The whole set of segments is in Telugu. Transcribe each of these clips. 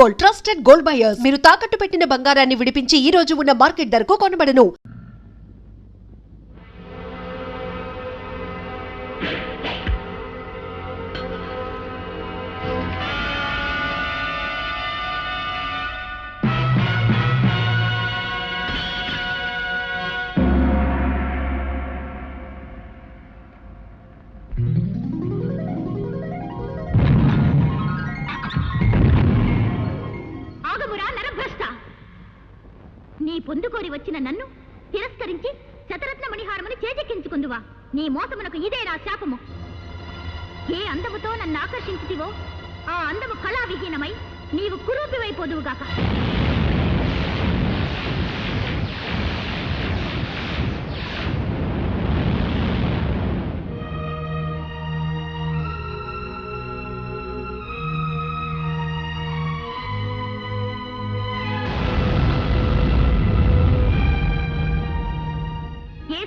Gold, trusted gold buyers. మీరు తాకట్టు పెట్టిన బంగారాన్ని విడిపించి ఈ రోజు ఉన్న మార్కెట్ ధరకు కొనబడను. నీ పొందుకోరి వచ్చిన నన్ను తిరస్కరించి శతరత్న మణిహారముని చేజెక్కించుకుందువా? నీ మోసమునకు ఇదేనా శాపము? ఏ అందముతో నన్ను ఆకర్షించితివో ఆ అందము కళావిహీనమై నీవు కురూపివైపోదువుగాక.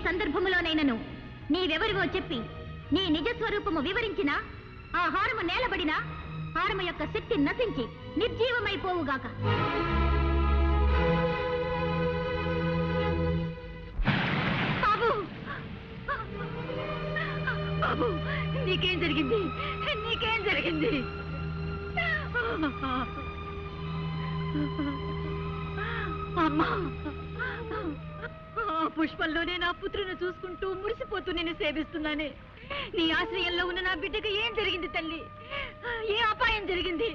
సందర్భములోనైనను నీవెవరివో చెప్పి నీ నిజస్వరూపము వివరించిన ఆ హారము నేలబడిన హారము యొక్క శక్తి నశించి నిర్జీవమైపోవుగాక. బాబు, బాబు, నీకేం జరిగింది? నీకేం జరిగింది? అమ్మా, పుష్పంలోనే నా పుత్రుని చూసుకుంటూ మురిసిపోతూ నేను సేవిస్తున్నానే. నీ ఆశ్రయంలో ఉన్న నా బిడ్డకు ఏం జరిగింది తల్లి? ఏ అపాయం జరిగింది?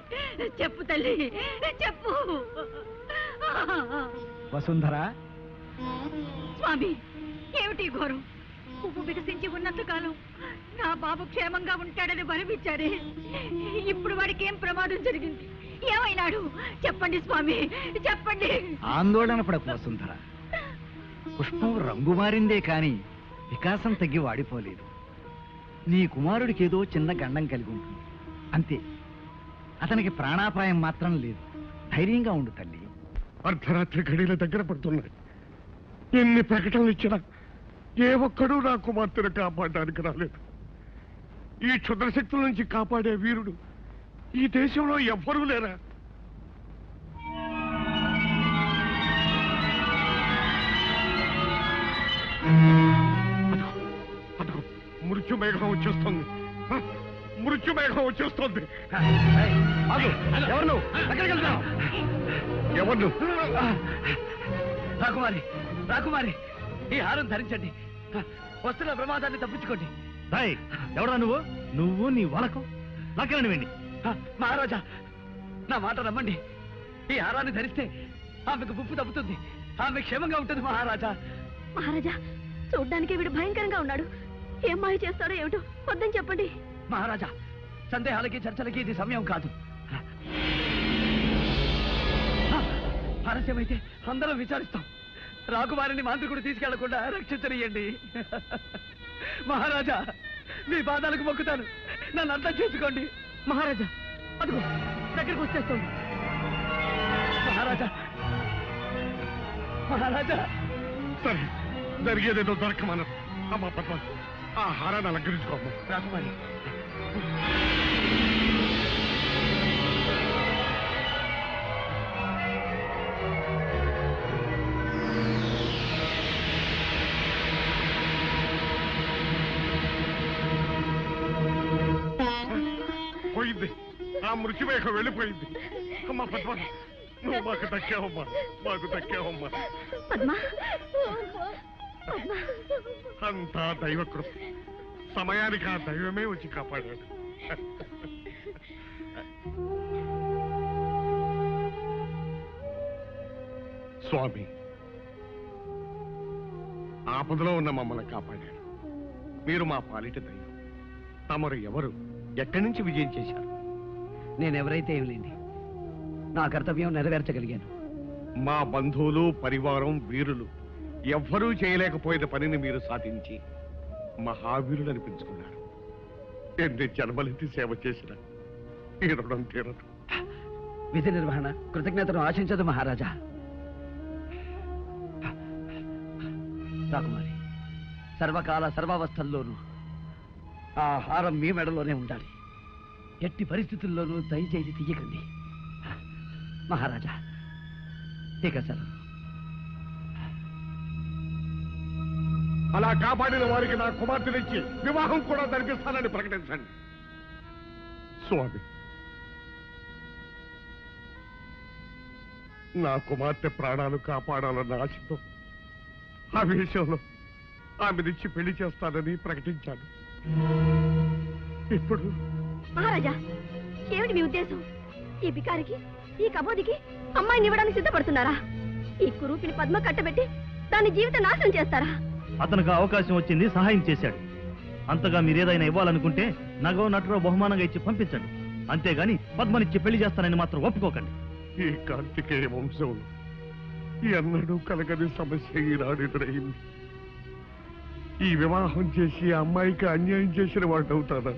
చెప్పు తల్లి, చెప్పు. వసుంధర, స్వామి, ఏమిటి ఘోరం? పువ్వు వికసించి ఉన్నంత కాలం నా బాబు క్షేమంగా ఉంటాడని వరమిచ్చారే. ఇప్పుడు వాడికి ఏం ప్రమాదం జరిగింది? ఏమైనాడు? చెప్పండి స్వామి, చెప్పండి. ఆందోళన పడకు వసుంధర. పుష్పం రంగు మారిందే కాని వికాసం తగ్గి వాడిపోలేదు. నీ కుమారుడికి ఏదో చిన్న గండం కలిగి ఉంటుంది అంతే. అతనికి ప్రాణాపాయం మాత్రం లేదు. ధైర్యంగా ఉండు తల్లి. అర్ధరాత్రి గడిల దగ్గర పడుతున్నాయి. ఎన్ని ప్రకటనలు ఇచ్చినా ఏ ఒక్కడూ నా కుమార్తెను కాపాడడానికి రాలేదు. ఈ క్షుద్రశక్తుల నుంచి కాపాడే వీరుడు ఈ దేశంలో ఎవ్వరూ లేరా? మృత్యుమేఘం వచ్చేస్తుంది. మృత్యుమేఘం వచ్చేస్తుంది. ఎవరు? రాకుమారి, రాకుమారి, ఈ హారం ధరించండి. వస్తున్న ప్రమాదాన్ని తప్పించుకోండి. ఎవరా నువ్వు? నువ్వు నీ వలకు నాకేనండి వెండి. మహారాజా, నా మాట నమ్మండి. ఈ హారాన్ని ధరిస్తే ఆమెకు ముప్పు తప్పుతుంది. ఆమె క్షేమంగా ఉంటుంది మహారాజా. మహారాజా, చూడ్డానికి వీడు భయంకరంగా ఉన్నాడు. ఏం మాయ చేస్తారో ఏమిటో, వద్దని చెప్పండి. మహారాజా, సందేహాలకి చర్చలకి ఇది సమయం కాదు. ఆలస్యమైతే అందరం విచారిస్తాం. రాకుమారిని మాంత్రికుడు తీసుకెళ్లకుండా రక్షించనియండి. మహారాజా, మీ పాదాలకు మొక్కుతాను, నన్ను అర్థం చేసుకోండి. మహారాజా, అదిగో దగ్గరికి వచ్చేస్తుంది. మహారాజా, మహారాజా. సరే, జరిగేదేదో దొరకమన్నారు. అమ్మా పద్మ, ఆ హారాన్ని అలంకరించుకోమ్మా. రాకుమారి, పోయింది. ఆ మృత్యుమేఘం వెళ్ళిపోయింది. అమ్మా పద్మ, నువ్వు మాకు దక్కావమ్మా, మాకు దక్కావమ్మా. అంతా దైవకృప. సమయానికి ఆ దైవమే వచ్చి కాపాడాడు. స్వామి, ఆపదలో ఉన్న మమ్మల్ని కాపాడాడు. మీరు మా పాలిట దైవం. తమరు ఎవరు? ఎక్కడి నుంచి విజయం చేశారు? నేనెవరైతే ఏం లేండి, నా కర్తవ్యం నెరవేర్చగలిగాను. మా బంధువులు, పరివారం, వీరులు ఎవ్వరూ చేయలేకపోయిన పనిని మీరు సాధించి మహావీరులు అనిపించుకున్నారు. ఎన్ని జన్మలెత్తి సేవ చేసిన ఈ రుణం తీరదు. విధి నిర్వహణ కృతజ్ఞతను ఆశించదు మహారాజా. రాకుమారి, సర్వకాల సర్వావస్థల్లోనూ ఆ హారం మీ మెడలోనే ఉండాలి. ఎట్టి పరిస్థితుల్లోనూ దయచేసి తీయకండి. మహారాజా ఇక సెలవు. అలా కాపాడిన వారికి నా కుమార్తెనిచ్చి వివాహం కూడా జరిపిస్తానని ప్రకటించండి. స్వామి, నా కుమార్తె ప్రాణాలు కాపాడాలన్న ఆశతో ఆ విషయంలో ఆమెనిచ్చి పెళ్లి చేస్తానని ప్రకటించాను. ఇప్పుడు మహారాజా, ఏమిటి మీ ఉద్దేశం? ఈ బికారికి, ఈ కబోదికి అమ్మాయిని ఇవ్వడానికి సిద్ధపడుతున్నారా? ఈ కురూపిని పద్మ కట్టబెట్టి దాని జీవిత నాశనం చేస్తారా? అతనికి అవకాశం వచ్చింది, సహాయం చేశాడు. అంతగా మీరేదైనా ఇవ్వాలనుకుంటే నగో నటులో బహుమానంగా ఇచ్చి పంపించండి. అంతేగాని పద్మనిచ్చి పెళ్లి చేస్తానని మాత్రం ఒప్పుకోకండి. ఈ కార్తికేయ వంశంలో ఎన్నడూ కలగని సమస్య ఈనాడు ఎదురైంది. ఈ వివాహం చేసి ఆ అమ్మాయికి అన్యాయం చేసిన వాడు అవుతానా?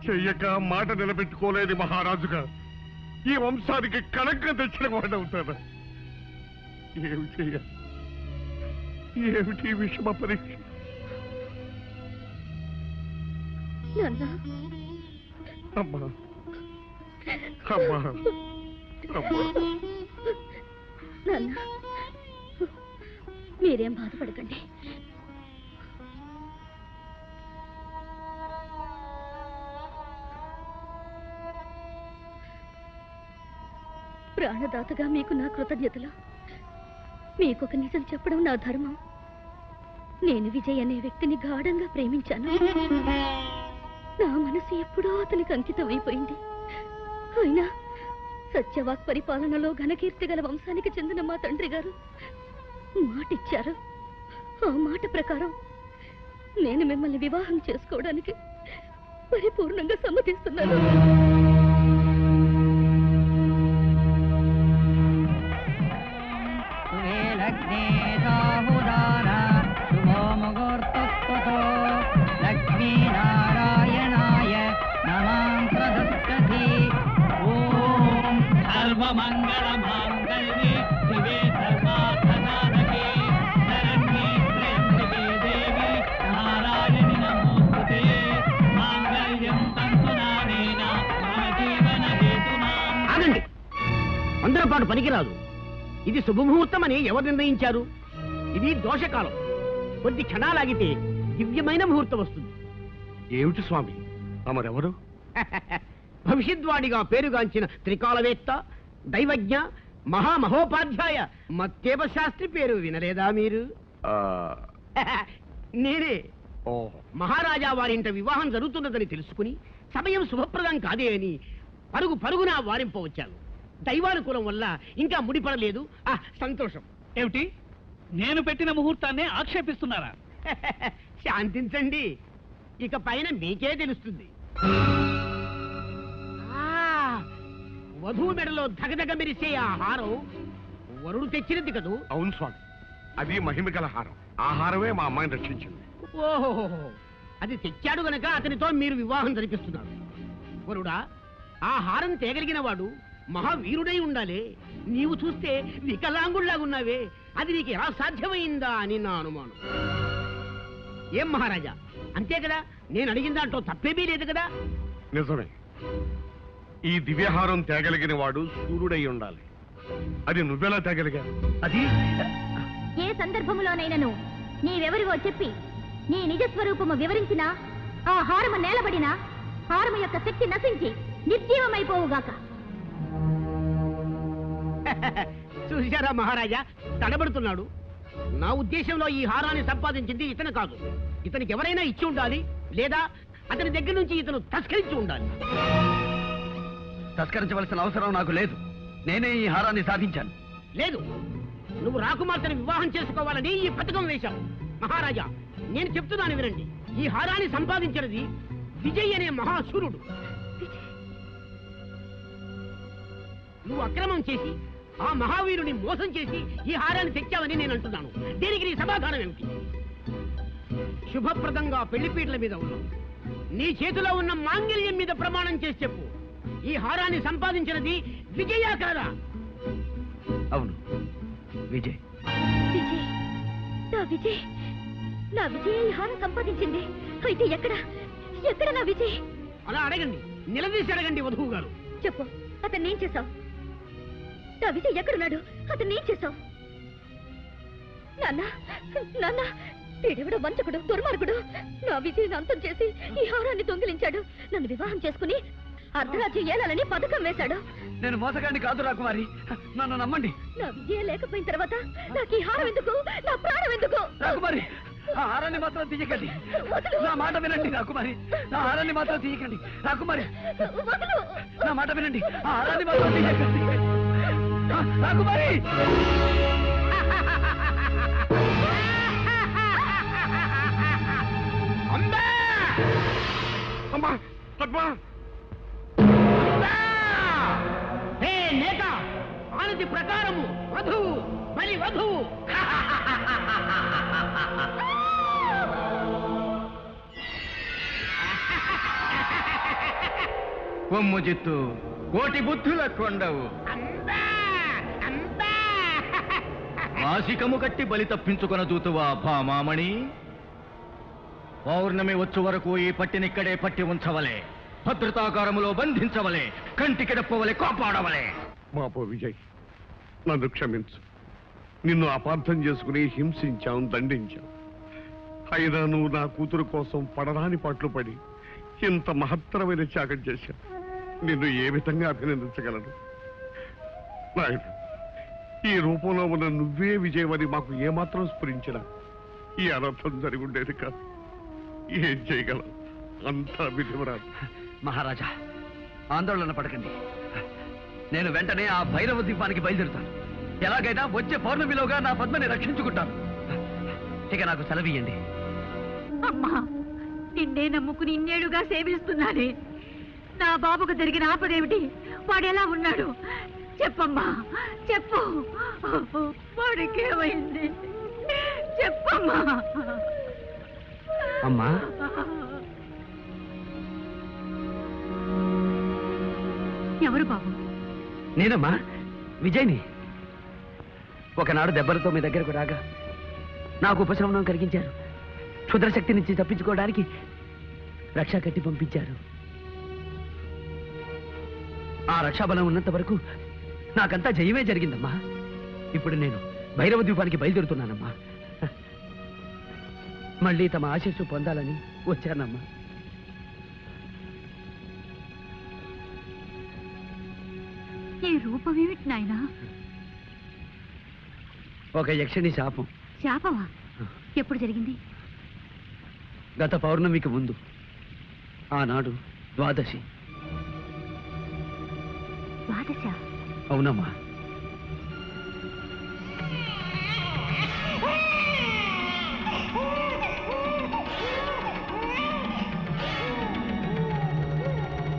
చెయ్యక మాట నిలబెట్టుకోలేని మహారాజుగా ఈ వంశానికి కళంకం తెచ్చిన వాడు అవుతానా? ఏమి చెయ్యాలి? ఏమిటి విషమ పరీక్ష? అమ్మా అమ్మా అమ్మా, నాన్న, మీరేం బాధపడకండి. ప్రాణదాతగా మీకు నా కృతజ్ఞతలు. మీకొక నిజం చెప్పడం నా ధర్మం. నేను విజయ్ అనే వ్యక్తిని గాఢంగా ప్రేమించాను. నా మనసు ఎప్పుడో అతనికి అంకితం అయిపోయింది. అయినా సత్యవాక్ పరిపాలనలో ఘనకీర్తి గల వంశానికి చెందిన మా తండ్రి గారు మాటిచ్చారు. ఆ మాట ప్రకారం నేను మిమ్మల్ని వివాహం చేసుకోవడానికి పరిపూర్ణంగా సమ్మతిస్తున్నాను. ఆగండి, అందరపాటు పనికిరాదు. ఇది శుభముహూర్తం అని ఎవరు నిర్ణయించారు? ఇది దోషకాలం. కొద్ది క్షణాలాగితే దివ్యమైన ముహూర్తం వస్తుంది. ఏమిటి స్వామి, తమరెవరు? భవిష్యద్వాడిగా పేరుగాంచిన త్రికాలవేత్త, దైవజ్ఞ, మహామహోపాధ్యాయ మత్తేవ శాస్త్రి పేరు వినలేదా మీరు? నేనే. మహారాజా వారింట వివాహం జరుగుతున్నదని తెలుసుకుని సమయం శుభప్రదం కాదే అని పరుగు పరుగున వారింపవచ్చాను. దైవానుకూలం వల్ల ఇంకా ముడిపడలేదు. సంతోషం. ఏమిటి, నేను పెట్టిన ముహూర్తాన్ని ఆక్షేపిస్తున్నారా? శాంతించండి, ఇక పైన మీకే తెలుస్తుంది. వధువు మెడలో ధగధగ మెరిసే ఆ హారం వరుడు తెచ్చినది కదూ? అవును స్వామి, అది మహిమ గల హారం. ఆ హారమే మా అమ్మాయిని రక్షించింది. ఓహో, అది తెచ్చాడు గనక అతనితో మీరు వివాహం జరిపిస్తున్నారు. వరుడా, ఆ హారం తేగలిగిన వాడు మహావీరుడై ఉండాలి. నీవు చూస్తే వికలాంగుళ్లాగున్నావే, అది నీకు ఎలా సాధ్యమైందా అని నా అనుమానం. ఏం మహారాజా, అంతే కదా? నేను అడిగిన దాంట్లో తప్పేమీ లేదు కదా? నిజమే. ఈ దివ్యహారం తేగలిగిన వాడు సూర్యుడై ఉండాలి. అది నువ్వెలా తేగలిగా? అది ఏ సందర్భంలోనైనను నీవెవరివో చెప్పి నీ నిజస్వరూపము వివరించినా ఆ హారము నేలబడినా హారము యొక్క శక్తి నశించి నిర్జీవమైపోవుగాక. చూశారా మహారాజా, తడబడుతున్నాడు. నా ఉద్దేశంలో ఈ హారాన్ని సంపాదించింది ఇతను కాదు. ఇతనికి ఎవరైనా ఇచ్చి ఉండాలి, లేదా అతని దగ్గర నుంచి ఇతను తస్కరించి ఉండాలి. తస్కరించవలసిన అవసరం నాకు లేదు. నేనే ఈ హారాన్ని సాధించాను. లేదు, నువ్వు రాకుమార్తెను వివాహం చేసుకోవాలని ఈ పథకం వేశావు. మహారాజా, నేను చెప్తున్నాను వినండి. ఈ హారాన్ని సంపాదించినది విజయ్ అనే మహాశూరుడు. నువ్వు అక్రమం చేసి ఆ మహావీరుని మోసం చేసి ఈ హారాన్ని తెచ్చావని నేను అంటున్నాను. దీనికి నీ సమాధానం ఏమిటి? శుభప్రదంగా పెళ్లిపీటల మీద ఉన్నావు. నీ చేతిలో ఉన్న మాంగళ్యం మీద ప్రమాణం చేసి చెప్పు, ఈ హారాన్ని సంపాదించినది విజయా కాదా? అవును, విజయ్. విజయ్, నా విజయ్, నా విజయ్ ఈ హారం సంపాదించింది. అయితే ఎక్కడ ఎక్కడ నా విజయ్? అలా అడగండి, నిలదీసి అడగండి వధువు గారు. చెప్పు, అతన్ని ఏం చేశావు? నా విజయ్ ఎక్కడున్నాడు? అతన్ని ఏం చేశావు? నాన్న నాన్న, వీడెవడో వంచకుడు, దుర్మార్గుడు. నా విజయ్ అంతం చేసి ఈ హారాన్ని దొంగిలించాడు. నన్ను వివాహం చేసుకుని అర్ధరాజ్యం ఏలాలని పథకం వేశాడు. నేను మోసగాడిని కాదు రాకుమారి, నన్ను నమ్మండి. నా విజయ లేకపోయిన తర్వాత నాకు ఈ హారం ఎందుకు? నా ప్రాణం ఎందుకు? రాకుమారి, ఆ హారాన్ని మాత్రం తీయకండి. నా మాట వినండి రాకుమారి, నా హారాన్ని మాత్రం తీయకండి. రాకుమారి, నా మాట వినండి, ఆ హారాన్ని మాత్రం తీయకండి. రాకుమారి, అమ్మా పద్మా, హే నేత, ఆనతి ప్రకారము వధువు బలి వధువు. కొమ్ము జిత్తు కోటి బుద్ధుల కొండవు, మాసికము కట్టి బలి తప్పించుకొన దూతువా భామామణి. పౌర్ణమి వచ్చు వరకు ఈ పట్టినిక్కడే పట్టి ఉంచవలే, భద్రతాకారములో బంధించవలే, కంటికిడప్పవలే, కాపాడవలే. మాపో విజయ్, నన్ను క్షమించు. నిన్ను అపార్థం చేసుకుని హింసించాం, దండించాం. అయినా నువ్వు నా కూతురు కోసం పడరాని పాటలు పడి ఇంత మహత్తరమైన త్యాగం చేశావు. నిన్ను ఏ విధంగా అభినందించగలను? నాయుడు, ఈ రూపంలో ఉన్న నువ్వే విజయవని మాకు ఏమాత్రం స్ఫురించినా ఈ అనర్థం జరిగి ఉండేది కాదు. ఏం చేయగలం? అంతా విధివరాదు. మహారాజా, ఆందోళన పడకండి. నేను వెంటనే ఆ భైరవ ద్వీపానికి బయలుదేరుతాను. ఎలాగైనా వచ్చే పౌర్ణమిలోగా నా పద్మని రక్షించుకుంటాను. ఇక నాకు సెలవియ్యండి. అమ్మా, నిన్నే నమ్ముకుని ఇన్నేళ్లుగా సేవిస్తున్నానే. నా బాబుకు జరిగిన ఆపదేమిటి? వాడెలా ఉన్నాడు? చెప్పమ్మా, చెప్పు. వాడికేమైంది? చెప్పమ్మా. అమ్మా, ఎవరు బాబు? నేనమ్మా, విజయ్ని. ఒకనాడు దెబ్బలతో మీ దగ్గరకు రాగా నాకు ఉపశమనం కలిగించారు. క్షుద్రశక్తి నుంచి తప్పించుకోవడానికి రక్షా కట్టి పంపించారు. ఆ రక్షాబలం ఉన్నంత వరకు నాకంతా జయమే జరిగిందమ్మా. ఇప్పుడు నేను భైరవ ద్వీపానికి బయలుదేరుతున్నానమ్మా. మళ్ళీ తమ ఆశీస్సు పొందాలని వచ్చానమ్మా. ఈ రూపమేమిటి నాయనా? ఒక యక్షిణి శాపం. శాపమా? ఎప్పుడు జరిగింది? గత పౌర్ణమికి ముందు, ఆనాడు ద్వాదశి. ద్వాదశ? అవునమ్మా.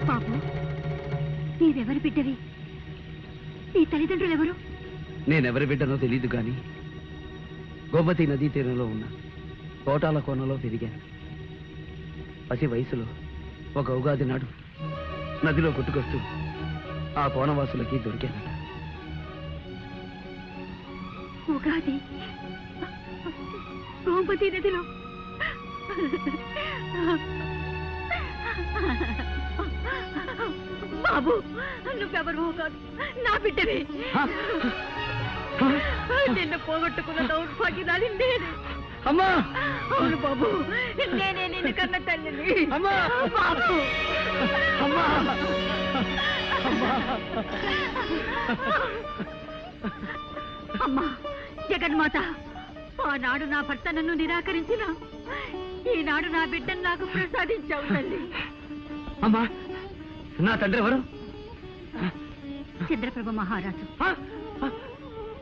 బాబు, నీవెవరి బిడ్డవి? నీ తల్లిదండ్రులు ఎవరు? నేనెవరి బిడ్డనో తెలీదు కానీ గోమతి నదీ తీరంలో ఉన్న కోటాల కోనలో పెరిగాను. పసి వయసులో ఒక ఉగాది నాడు నదిలో కొట్టుకొస్తూ ఆ కోనవాసులకి దొరికానట. ఉగాది గోమతి నదిలో? బాబు, నువ్వెవరు కాదు, నా బిడ్డవి. నిన్ను పోగొట్టుకున్న దౌర్భాగ్యురాలి నేనే. అమ్మా! అవును బాబు, నేనే నిన్ను కన్న తల్లిని. అమ్మా! బాబు! అమ్మా! అమ్మా, జగన్మాత, ఆనాడు నా భర్త నన్ను నిరాకరించిన ఈనాడు నా బిడ్డను నాకు ప్రసాదించావు తల్లి. అమ్మా, నా తండ్రి ఎవరు? చంద్రప్రభ మహారాజు.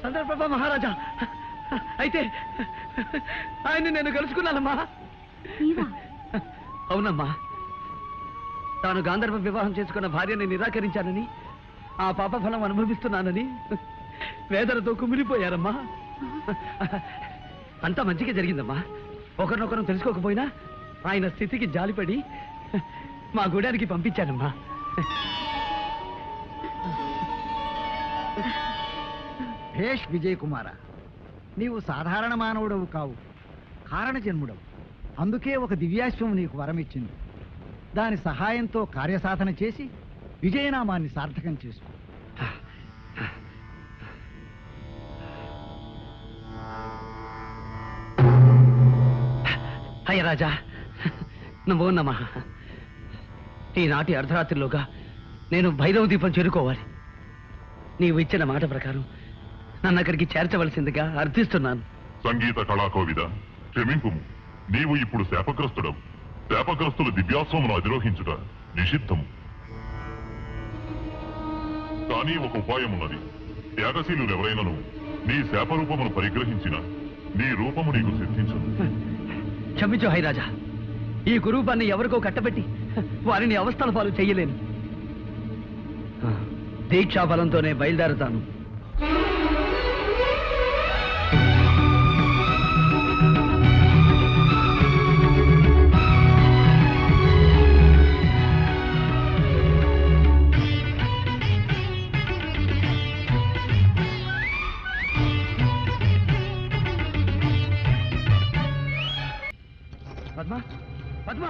చంద్రప్రభ మహారాజా. అయితే ఆయన్ని నేను కలుసుకున్నానమ్మా. నీవా? అవునమ్మా. తాను గాంధర్వ వివాహం చేసుకున్న భార్యని నిరాకరించానని, ఆ పాప ఫలం అనుభవిస్తున్నానని వేదనతో కుమిలిపోయారమ్మా. అంతా మంచిగా జరిగిందమ్మా. ఒకరినొకరు తెలుసుకోకపోయినా ఆయన స్థితికి జాలిపడి మా గూడానికి పంపించానమ్మా. భేష్ విజయ్ కుమార, నీవు సాధారణ మానవుడవు కావు, కారణ జన్ముడవు. అందుకే ఒక దివ్యాశ్వం నీకు వరమిచ్చింది. దాని సహాయంతో కార్యసాధన చేసి విజయనామాన్ని సార్థకం చేసుకో. అయ్య రాజా, నమో నమః. ఈనాటి అర్ధరాత్రిలోగా నేను భైరవ దీపం చేరుకోవాలి. నీవు ఇచ్చిన మాట ప్రకారం నన్ను అక్కడికి చేర్చవలసిందిగా అర్థిస్తున్నాను. సంగీత కళాకోవిద, క్షమింపుము. నీవు ఇప్పుడు శాపగ్రస్తుడవు. శాపగ్రస్తుల దివ్యాశ్వమును అధిరోహించుట నిషిద్ధము. కానీ ఒక ఉపాయమున్నది. త్యాగశీలు ఎవరైనను నీ శాపరూపమును పరిగ్రహించిన నీ రూపము నీకు సిద్ధించదు. క్షమించు హైరాజా, ఈ కురూపాన్ని ఎవరికో కట్టబెట్టి వారిని అవస్థల పాలు చెయ్యలేను. దీక్షాబలంతోనే బయలుదేరుతాను. పద్మ, పద్మ,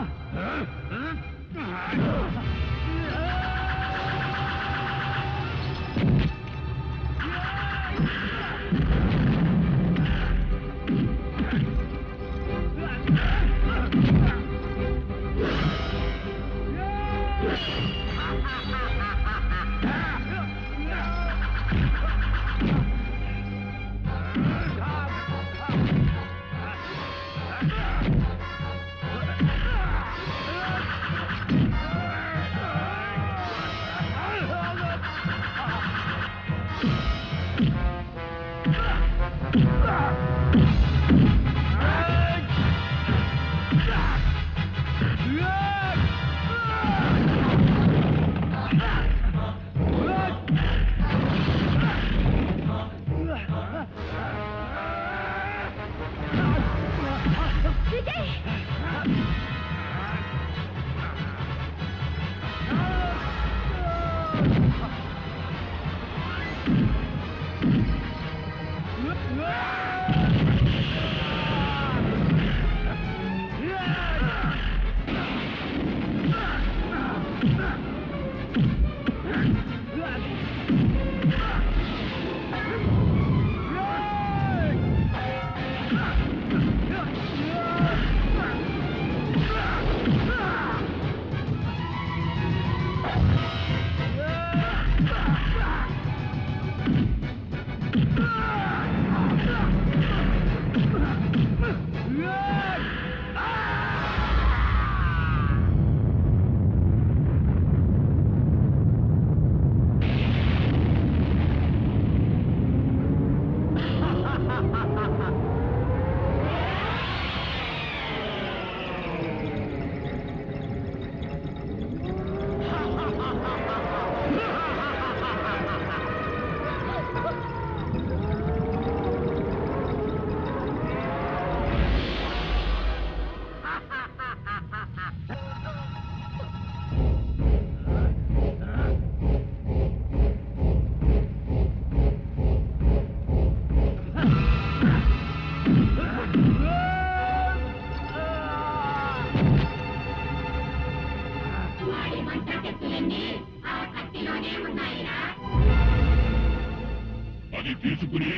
అది తీసుకుని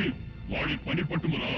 వాడి పని పట్టుమురా.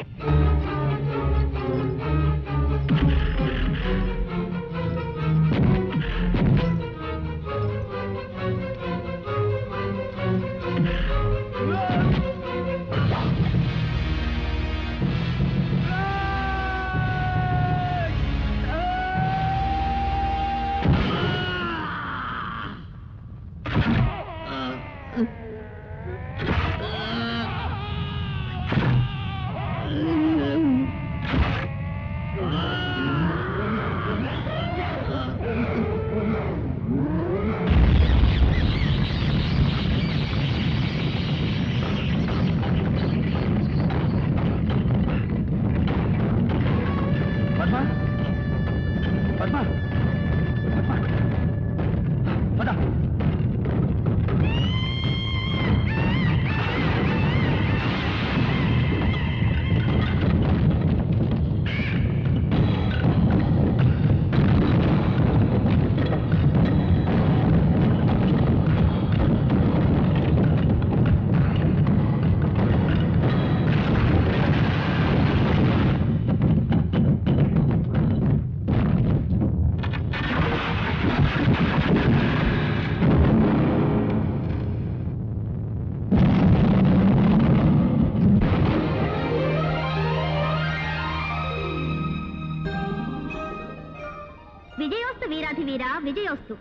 విజయోస్తు.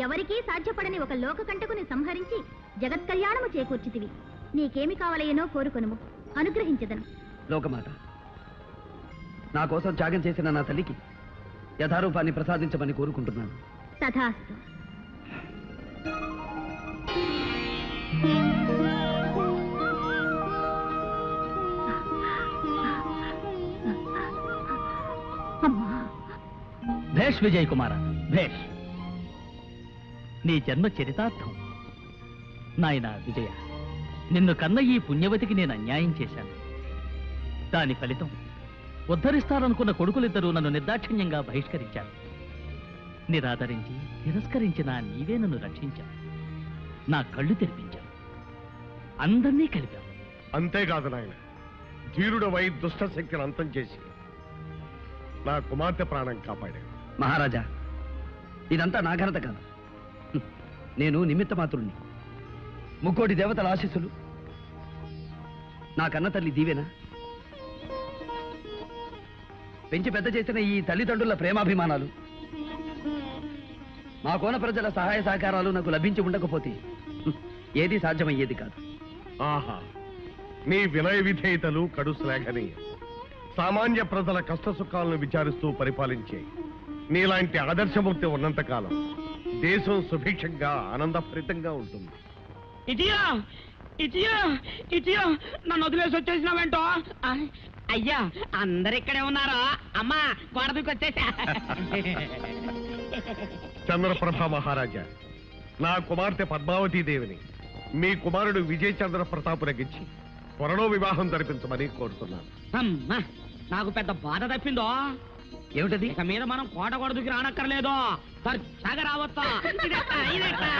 ఎవరికీ సాధ్యపడని ఒక లోకకంటకుని సంహరించి జగత్ కళ్యాణము చేకూర్చితివి. నీకేమి కావలయనో కోరుకొనుము, అనుగ్రహించదను. లోకమాత, నా కోసం త్యాగం చేసిన నా తల్లికి యథారూపాన్ని ప్రసాదించమని కోరుకుంటున్నాను. తథాస్తు. అమ్మా, భేష్ విజయ్ కుమార, భేష్. నీ జన్మ చరితార్థం. నాయనా విజయ, నిన్ను కన్న ఈ పుణ్యవతికి నేను అన్యాయం చేశాను. దాని ఫలితం ఉద్ధరిస్తారనుకున్న కొడుకులిద్దరూ నన్ను నిర్దాక్షిణ్యంగా బహిష్కరించారు. నిరాదరించి తిరస్కరించిన నీవే నన్ను రక్షించావు. నా కళ్ళు తెరిపించావు, అందరినీ కలిపావు. అంతేకాదు నాయన, ధీరుడవై దుష్ట శక్తిని అంతం చేసి నా కుమార్తె ప్రాణం కాపాడాడు. మహారాజా, ఇదంతా నా ఘనత కాదు. నేను నిమిత్త మాత్రుణ్ణి. ముక్కోటి దేవతల ఆశీస్సులు, నా కన్న తల్లి దీవెన, పెంచి పెద్ద చేసిన ఈ తల్లిదండ్రుల ప్రేమాభిమానాలు, మా కోన ప్రజల సహాయ సహకారాలు నాకు లభించి ఉండకపోతే ఏది సాధ్యమయ్యేది కాదు. ఆహా, నీ వినయ విధేయతలు కడు శ్లాఘనీయం. సామాన్య ప్రజల కష్ట సుఖాలను విచారిస్తూ పరిపాలించే నీలాంటి ఆదర్శమూర్తి ఉన్నంతకాలం దేశం సుభిక్షంగా ఆనందభరితంగా ఉంటుంది. ఇటియా ఇటియా ఇటియా నన్ను వదిలేసి వచ్చేసినావేంటో. అయ్యా, అందరిక్కడే ఉన్నారా? అమ్మా, గొడవకి వచ్చేసా. చంద్రప్రభ మహారాజా, నా కుమార్తె పద్మావతీదేవిని మీ కుమారుడు విజయ్ చంద్ర ప్రతాపునకిచ్చి త్వరలో వివాహం జరిపించమని కోరుతున్నాను. అమ్మా, నాకు పెద్ద బాధ తప్పిందో. ఏమిటది? ఇక మీద మనం కోట గొడవకి రానక్కర్లేదు, సరిగ్గా రావచ్చా. ఇదెట్టా, ఇదెట్టా.